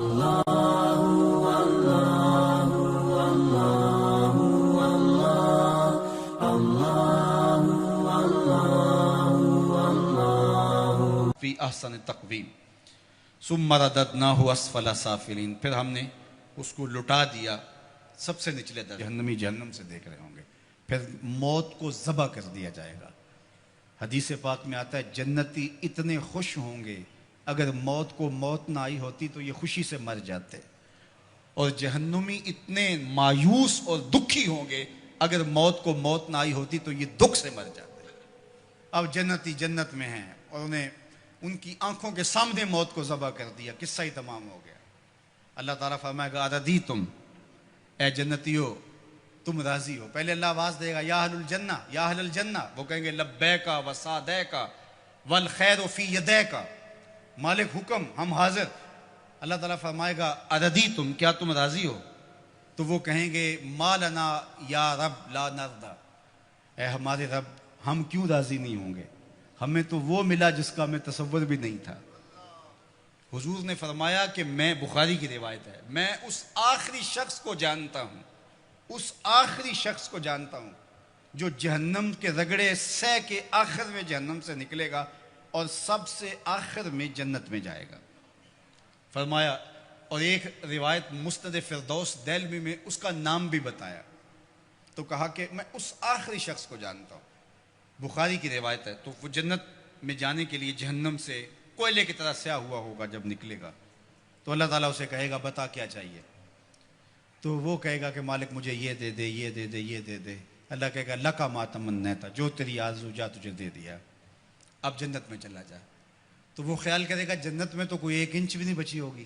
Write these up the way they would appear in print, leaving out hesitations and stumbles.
فی احسن تقویم ثم رددناہ اسفل سافلین، پھر ہم نے اس کو لٹا دیا سب سے نچلے درجے، جہنمی جہنم سے دیکھ رہے ہوں گے، پھر موت کو ذبح کر دیا جائے گا۔ حدیث پاک میں آتا ہے جنتی اتنے خوش ہوں گے، اگر موت کو موت نہ آئی ہوتی تو یہ خوشی سے مر جاتے، اور جہنمی اتنے مایوس اور دکھی ہوں گے، اگر موت کو موت نہ آئی ہوتی تو یہ دکھ سے مر جاتے۔ اب جنتی جنت میں ہیں اور انہیں ان کی آنکھوں کے سامنے موت کو ذبح کر دیا، قصہ ہی تمام ہو گیا۔ اللہ تعالیٰ فرمائے گا اردیتم، اے جنتیو تم راضی ہو؟ پہلے اللہ آواز دے گا یا اہل الجنہ یا اہل الجنہ، وہ کہیں گے لبیکا و سعدیکا والخیر فی یدیکا، مالک حکم ہم حاضر۔ اللہ تعالیٰ فرمائے گا اردیتم، کیا تم راضی ہو؟ تو وہ کہیں گے ما لنا یا رب لا نرضی، اے ہمارے رب ہم کیوں راضی نہیں ہوں گے، ہمیں تو وہ ملا جس کا ہمیں تصور بھی نہیں تھا۔ حضور نے فرمایا کہ میں، بخاری کی روایت ہے، میں اس آخری شخص کو جانتا ہوں، اس آخری شخص کو جانتا ہوں جو جہنم کے رگڑے سہ کے آخر میں جہنم سے نکلے گا اور سب سے آخر میں جنت میں جائے گا۔ فرمایا، اور ایک روایت مسند فردوس دہلوی میں اس کا نام بھی بتایا، تو کہا کہ میں اس آخری شخص کو جانتا ہوں، بخاری کی روایت ہے۔ تو وہ جنت میں جانے کے لیے جہنم سے کوئلے کی طرح سیاہ ہوا ہوگا، جب نکلے گا تو اللہ تعالیٰ اسے کہے گا بتا کیا چاہیے، تو وہ کہے گا کہ مالک مجھے یہ دے دے، یہ دے دے، یہ دے دے۔ اللہ کہے گا لکا ما تمنیت، جو تیری آرزو جا تجھے دے دیا، اب جنت میں چلا جا۔ تو وہ خیال کرے گا جنت میں تو کوئی 1 انچ بھی نہیں بچی ہوگی،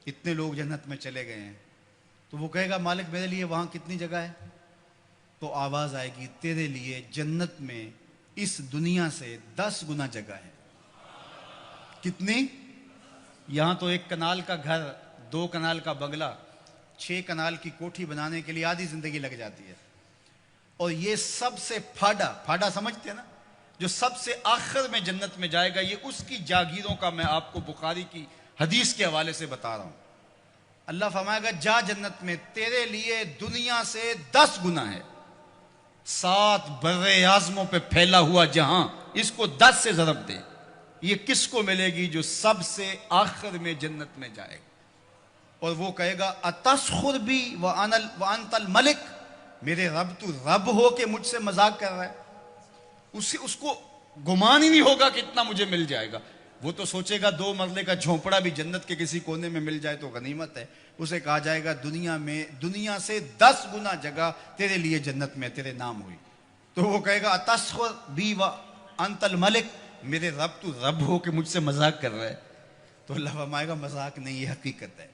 اتنے لوگ جنت میں چلے گئے ہیں۔ تو وہ کہے گا مالک میرے لیے وہاں کتنی جگہ ہے؟ تو آواز آئے گی تیرے لیے جنت میں اس دنیا سے 10 گنا جگہ ہے۔ کتنی؟ یہاں تو 1 کنال کا گھر، 2 کنال کا بنگلہ، 6 کنال کی کوٹھی بنانے کے لیے آدھی زندگی لگ جاتی ہے، اور یہ سب سے پھاڑا سمجھتے ہیں نا، جو سب سے آخر میں جنت میں جائے گا، یہ اس کی جاگیروں کا میں آپ کو بخاری کی حدیث کے حوالے سے بتا رہا ہوں۔ اللہ فرمائے گا جا جنت میں، تیرے لیے دنیا سے 10 گنا ہے، 7 بر اعظموں پہ پھیلا ہوا جہاں، اس کو 10 سے ضرب دے۔ یہ کس کو ملے گی؟ جو سب سے آخر میں جنت میں جائے گا، اور وہ کہے گا اتسخر بی وانت الملک، میرے رب تو رب ہو کہ مجھ سے مذاق کر رہا ہے؟ اس کو گمان ہی نہیں ہوگا کہ اتنا مجھے مل جائے گا۔ وہ تو سوچے گا 2 مرلے کا جھونپڑا بھی جنت کے کسی کونے میں مل جائے تو غنیمت ہے۔ اسے کہا جائے گا دنیا سے 10 گنا جگہ تیرے لیے جنت میں تیرے نام ہوئی۔ تو وہ کہے گا اتسخر بی وانت الملک، میرے رب تو رب ہو کہ مجھ سے مذاق کر رہا ہے؟ تو اللہ فرمائے گا مذاق نہیں، یہ حقیقت ہے۔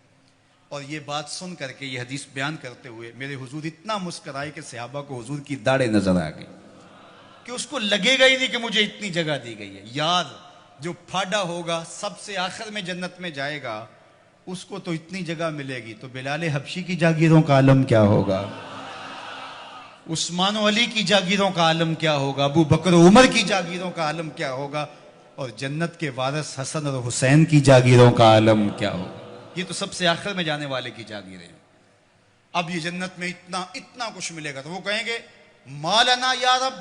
اور یہ بات سن کر کے، یہ حدیث بیان کرتے ہوئے میرے حضور اتنا مسکرائے کہ صحابہ کو حضور کی داڑھیں نظر آ گئی، کہ اس کو لگے گا ہی نہیں کہ مجھے اتنی جگہ دی گئی ہے۔ یار جو پھاڑا ہوگا، سب سے آخر میں جنت میں جائے گا، اس کو تو اتنی جگہ ملے گی، تو بلال حبشی کی جاگیروں کا عالم کیا ہوگا، عثمان و علی کی جاگیروں کا عالم کیا ہوگا، ابو بکر و عمر کی جاگیروں کا عالم کیا ہوگا، اور جنت کے وارث حسن اور حسین کی جاگیروں کا عالم کیا ہوگا۔ یہ تو سب سے آخر میں جانے والے کی جاگیریں ہیں۔ اب یہ جنت میں اتنا کچھ ملے گا، تو وہ کہیں گے ما لنا یا رب،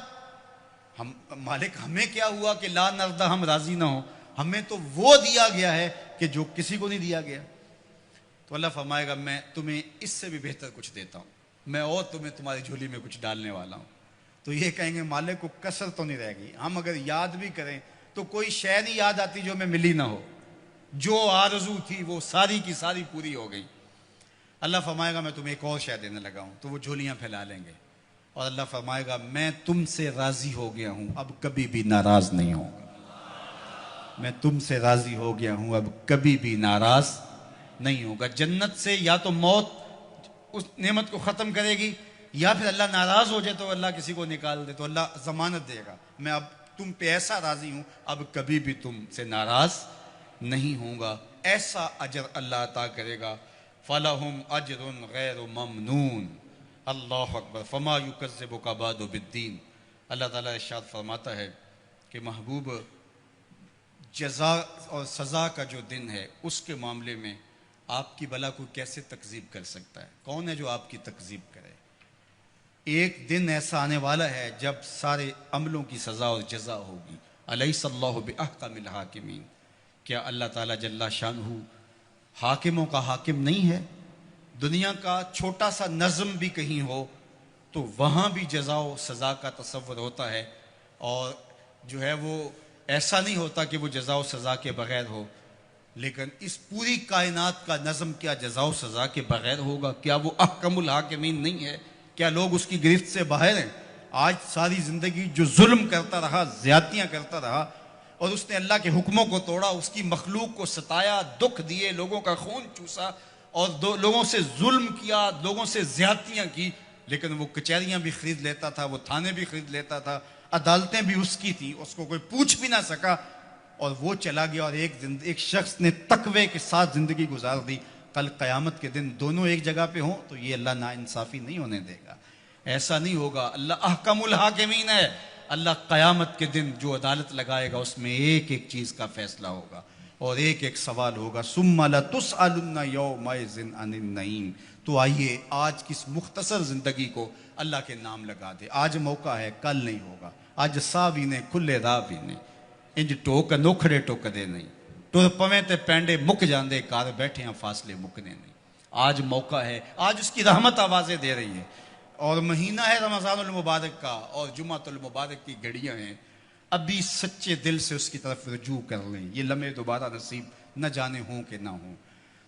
ہم مالک ہمیں کیا ہوا کہ لا نرضی، ہم راضی نہ ہوں، ہمیں تو وہ دیا گیا ہے کہ جو کسی کو نہیں دیا گیا۔ تو اللہ فرمائے گا میں تمہیں اس سے بھی بہتر کچھ دیتا ہوں، میں اور تمہیں تمہاری جھولی میں کچھ ڈالنے والا ہوں۔ تو یہ کہیں گے مالک کو کسر تو نہیں رہے گی، ہم اگر یاد بھی کریں تو کوئی شے نہیں یاد آتی جو ہمیں ملی نہ ہو، جو آرزو تھی وہ ساری کی ساری پوری ہو گئی۔ اللہ فرمائے گا میں تمہیں ایک اور شے دینے لگا ہوں، تو وہ جھولیاں پھیلا لیں گے، اور اللہ فرمائے گا میں تم سے راضی ہو گیا ہوں، اب کبھی بھی ناراض نہیں ہوں گا۔ میں تم سے راضی ہو گیا ہوں، اب کبھی بھی ناراض نہیں ہوگا۔ جنت سے یا تو موت اس نعمت کو ختم کرے گی، یا پھر اللہ ناراض ہو جائے تو اللہ کسی کو نکال دے، تو اللہ ضمانت دے گا میں اب تم پہ ایسا راضی ہوں، اب کبھی بھی تم سے ناراض نہیں ہوں گا۔ ایسا اجر اللہ عطا کرے گا۔ فَلَهُمْ أَجْرٌ غَيْرُ مَمْنُونَ، اللہ اکبر۔ فَمَا يُكَذِّبُكَ بَعْدُ بِالدِّينِ، اللہ تعالیٰ ارشاد فرماتا ہے کہ محبوب جزا اور سزا کا جو دن ہے اس کے معاملے میں آپ کی بلا کوئی کیسے تکذیب کر سکتا ہے؟ کون ہے جو آپ کی تکذیب کرے؟ ایک دن ایسا آنے والا ہے جب سارے عملوں کی سزا اور جزا ہوگی۔ الیس اللہ بأحکم الحاکمین، کیا اللہ تعالیٰ جل شانہ حاکموں کا حاکم نہیں ہے؟ دنیا کا چھوٹا سا نظم بھی کہیں ہو تو وہاں بھی جزا و سزا کا تصور ہوتا ہے، اور جو ہے وہ ایسا نہیں ہوتا کہ وہ جزا و سزا کے بغیر ہو، لیکن اس پوری کائنات کا نظم کیا جزا و سزا کے بغیر ہوگا؟ کیا وہ احکم الحاکمین نہیں ہے؟ کیا لوگ اس کی گرفت سے باہر ہیں؟ آج ساری زندگی جو ظلم کرتا رہا، زیادتیاں کرتا رہا، اور اس نے اللہ کے حکموں کو توڑا، اس کی مخلوق کو ستایا، دکھ دیے، لوگوں کا خون چوسا، اور لوگوں سے ظلم کیا، لوگوں سے زیادتیاں کی، لیکن وہ کچہریاں بھی خرید لیتا تھا، وہ تھانے بھی خرید لیتا تھا، عدالتیں بھی اس کی تھیں، اس کو کوئی پوچھ بھی نہ سکا، اور وہ چلا گیا، اور ایک شخص نے تقوی کے ساتھ زندگی گزار دی۔ کل قیامت کے دن دونوں ایک جگہ پہ ہوں تو یہ اللہ ناانصافی نہیں ہونے دے گا، ایسا نہیں ہوگا۔ اللہ احکم الحاکمین ہے، اللہ قیامت کے دن جو عدالت لگائے گا اس میں ایک ایک چیز کا فیصلہ ہوگا اور ایک ایک سوال ہوگا۔ ثم لتسألن یومئذ عن النعیم۔ تو آئیے آج کی اس مختصر زندگی کو اللہ کے نام لگا دے۔ آج موقع ہے، کل نہیں ہوگا۔ اج ساوی نے کھلے راہ بھی نے، انج ٹوک نوکھڑے ٹوکدے نہیں، ٹر پویں تے پینڈے مک جاندے، کار بیٹھے ہیں فاصلے مکنے نہیں۔ آج موقع ہے، آج اس کی رحمت آوازیں دے رہی ہے، اور مہینہ ہے رمضان المبارک کا، اور جمعۃ المبارک کی گھڑیاں ہیں۔ ابھی سچے دل سے اس کی طرف رجوع کر لیں، یہ لمحے دوبارہ نصیب نہ جانے ہوں کہ نہ ہوں،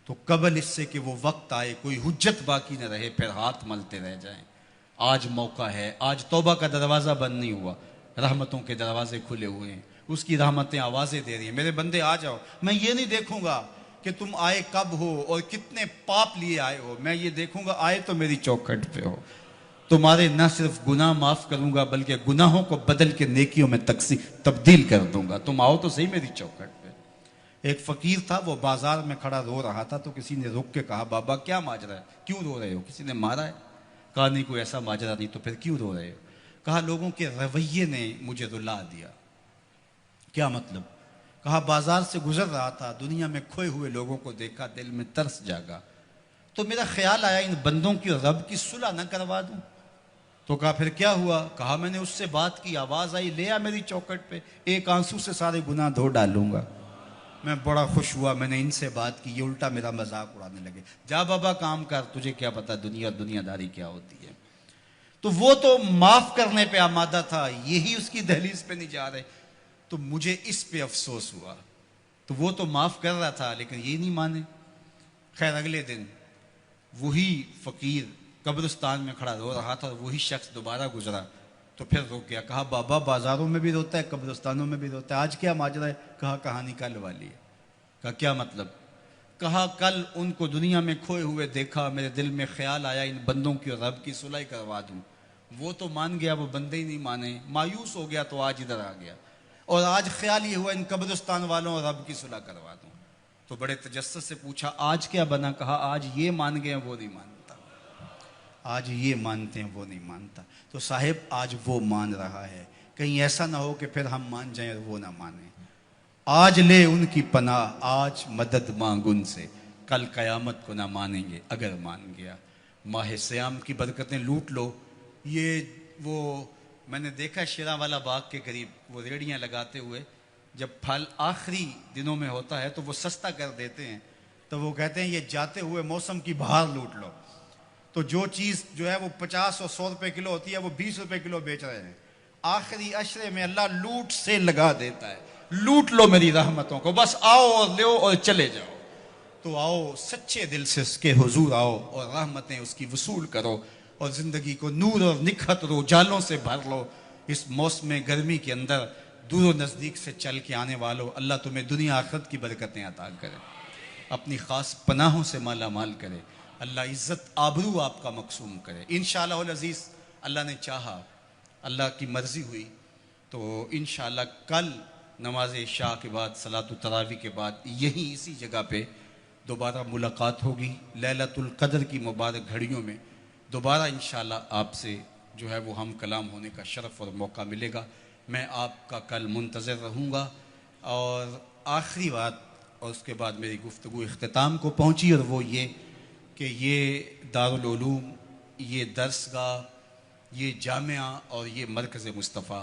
تو قبل اس سے کہ وہ وقت آئے کوئی حجت باقی نہ رہے، پھر ہاتھ ملتے رہ جائیں۔ آج موقع ہے، آج توبہ کا دروازہ بند نہیں ہوا، رحمتوں کے دروازے کھلے ہوئے ہیں، اس کی رحمتیں آوازیں دے رہی ہیں، میرے بندے آ جاؤ۔ میں یہ نہیں دیکھوں گا کہ تم آئے کب ہو اور کتنے پاپ لیے آئے ہو، میں یہ دیکھوں گا آئے تو میری چوکھٹ پہ ہو۔ تمہارے نہ صرف گناہ معاف کروں گا بلکہ گناہوں کو بدل کے نیکیوں میں تبدیل کر دوں گا، تم آؤ تو صحیح میری چوکھٹ پہ۔ ایک فقیر تھا، وہ بازار میں کھڑا رو رہا تھا، تو کسی نے رک کے کہا بابا کیا ماجرا ہے، کیوں رو رہے ہو؟ کسی نے مارا ہے؟ کہا نہیں کوئی ایسا ماجرا نہیں، تو پھر کیوں رو رہے ہو؟ کہا لوگوں کے رویے نے مجھے رلا دیا۔ کیا مطلب؟ کہا بازار سے گزر رہا تھا، دنیا میں کھوئے ہوئے لوگوں کو دیکھا، دل میں ترس جاگا، تو میرا خیال آیا ان بندوں کی رب کی صلح نہ کروا دوں۔ تو کہا پھر کیا ہوا؟ کہا میں نے اس سے بات کی، آواز آئی لے آ میری چوکھٹ پہ، ایک آنسو سے سارے گناہ دھو ڈالوں گا۔ میں بڑا خوش ہوا، میں نے ان سے بات کی، یہ الٹا میرا مذاق اڑانے لگے۔ جا بابا کام کر، تجھے کیا پتا دنیا داری کیا ہوتی ہے۔ تو وہ تو معاف کرنے پہ آمادہ تھا، یہی اس کی دہلیز پہ نہیں جا رہے، تو مجھے اس پہ افسوس ہوا۔ تو وہ تو معاف کر رہا تھا لیکن یہ نہیں مانے۔ خیر اگلے دن وہی فقیر قبرستان میں کھڑا رو رہا تھا، اور وہی شخص دوبارہ گزرا تو پھر رو گیا۔ کہا بابا بازاروں میں بھی روتا ہے، قبرستانوں میں بھی روتا ہے، آج کیا ماجرا ہے؟ کہا کہانی کل والی ہے۔ کہا کیا مطلب؟ کہا کل ان کو دنیا میں کھوئے ہوئے دیکھا، میرے دل میں خیال آیا ان بندوں کی اور رب کی صلح کروا دوں، وہ تو مان گیا، وہ بندے ہی نہیں مانے، مایوس ہو گیا، تو آج ادھر آ گیا، اور آج خیال یہ ہوا ان قبرستان والوں اور رب کی صلح کروا دوں۔ تو بڑے تجسس سے پوچھا آج کیا بنا؟ کہا آج یہ مان گئے وہ نہیں مانتا، آج یہ مانتے ہیں وہ نہیں مانتا۔ تو صاحب آج وہ مان رہا ہے، کہیں ایسا نہ ہو کہ پھر ہم مان جائیں اور وہ نہ مانیں۔ آج لے ان کی پناہ، آج مدد مانگ ان سے، کل قیامت کو نہ مانیں گے اگر مان گیا۔ ماہ سیام کی برکتیں لوٹ لو۔ یہ وہ میں نے دیکھا شیراں والا باغ کے قریب وہ ریڑیاں لگاتے ہوئے، جب پھل آخری دنوں میں ہوتا ہے تو وہ سستا کر دیتے ہیں، تو وہ کہتے ہیں یہ جاتے ہوئے موسم کی بہار لوٹ لو۔ تو جو چیز جو ہے وہ 50 اور 100 روپے کلو ہوتی ہے وہ 20 روپے کلو بیچ رہے ہیں۔ آخری عشرے میں اللہ لوٹ سے لگا دیتا ہے، لوٹ لو میری رحمتوں کو، بس آؤ اور لو اور چلے جاؤ۔ تو آؤ سچے دل سے اس کے حضور آؤ اور رحمتیں اس کی وصول کرو، اور زندگی کو نور اور نکھت اور اجالوں سے بھر لو۔ اس موسم گرمی کے اندر دور و نزدیک سے چل کے آنے والوں، اللہ تمہیں دنیا آخرت کی برکتیں عطا کرے، اپنی خاص پناہوں سے مالا مال کرے، اللہ عزت آبرو آپ کا مقسوم کرے۔ انشاءاللہ العزیز اللہ نے چاہا، اللہ کی مرضی ہوئی تو انشاءاللہ کل نماز عشاء کے بعد صلاۃ التراویح کے بعد یہیں اسی جگہ پہ دوبارہ ملاقات ہوگی، لیلۃ القدر کی مبارک گھڑیوں میں دوبارہ انشاءاللہ آپ سے جو ہے وہ ہم کلام ہونے کا شرف اور موقع ملے گا۔ میں آپ کا کل منتظر رہوں گا۔ اور آخری بات اور اس کے بعد میری گفتگو اختتام کو پہنچی، اور وہ یہ کہ یہ دارالعلوم، یہ درسگاہ، یہ جامعہ اور یہ مرکز مصطفیٰ